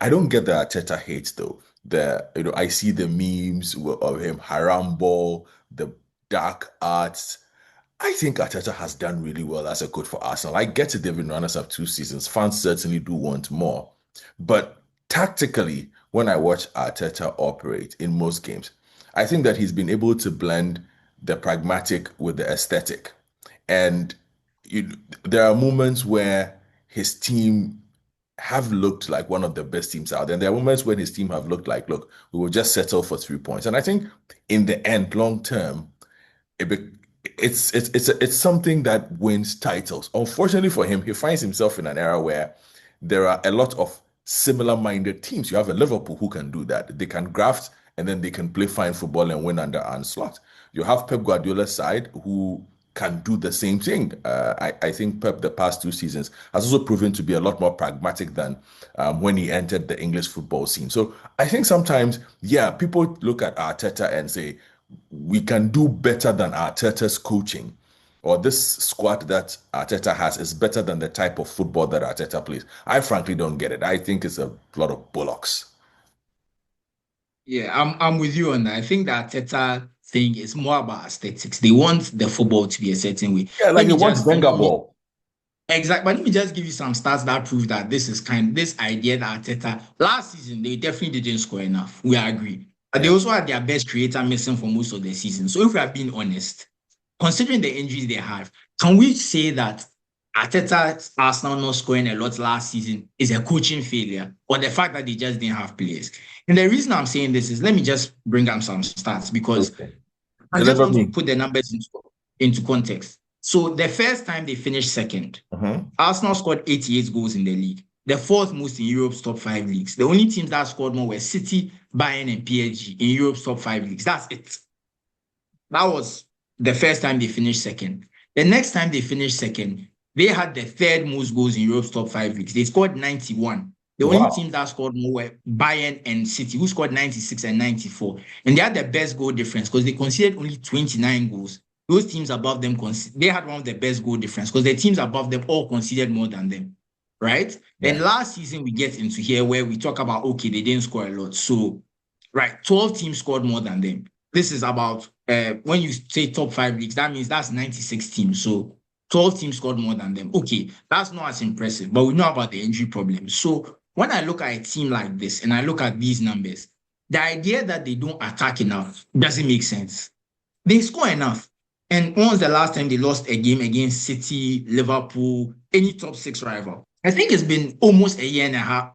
I don't get the Arteta hate though. I see the memes of him haram ball, the dark arts. I think Arteta has done really well as a coach for Arsenal. I get it, they've been runners up 2 seasons. Fans certainly do want more. But tactically, when I watch Arteta operate in most games, I think that he's been able to blend the pragmatic with the aesthetic. And you, there are moments where his team have looked like one of the best teams out there. And there are moments when his team have looked like, look, we will just settle for 3 points. And I think in the end, long term, it be, it's something that wins titles. Unfortunately for him, he finds himself in an era where there are a lot of similar-minded teams. You have a Liverpool who can do that. They can graft and then they can play fine football and win under onslaught. You have Pep Guardiola's side who can do the same thing. I think Pep the past 2 seasons has also proven to be a lot more pragmatic than when he entered the English football scene. So I think sometimes, yeah, people look at Arteta and say, we can do better than Arteta's coaching, or this squad that Arteta has is better than the type of football that Arteta plays. I frankly don't get it. I think it's a lot of bullocks. Yeah, I'm with you on that. I think that Arteta thing is more about aesthetics. They want the football to be a certain way. Yeah, like Let he me wants just Wenger ball. exactly, but let me just give you some stats that prove that this idea that Arteta last season they definitely didn't score enough. We agree. But they Yeah. also had their best creator missing for most of the season. So if we are being honest, considering the injuries they have, can we say that Arteta's Arsenal not scoring a lot last season is a coaching failure, or the fact that they just didn't have players? And the reason I'm saying this is let me just bring up some stats because Okay. I just Deliver want to me. put the numbers into context. So the first time they finished second, Mhm. Arsenal scored 88 goals in the league, the fourth most in Europe's top five leagues. The only teams that scored more were City, Bayern, and PSG in Europe's top five leagues. That's it. That was the first time they finished second. The next time they finished second, they had the third most goals in Europe's top five leagues. They scored 91. The only Wow. teams that scored more were Bayern and City, who scored 96 and 94. And they had the best goal difference because they conceded only 29 goals. Those teams above them, they had one of the best goal difference because the teams above them all conceded more than them, right? Then Yeah. last season, we get into here where we talk about, okay, they didn't score a lot. So, right, 12 teams scored more than them. This is about when you say top five leagues, that means that's 96 teams. So 12 teams scored more than them. Okay, that's not as impressive, but we know about the injury problems. So when I look at a team like this and I look at these numbers, the idea that they don't attack enough doesn't make sense. They score enough. And when was the last time they lost a game against City, Liverpool, any top six rival? I think it's been almost a year and a half,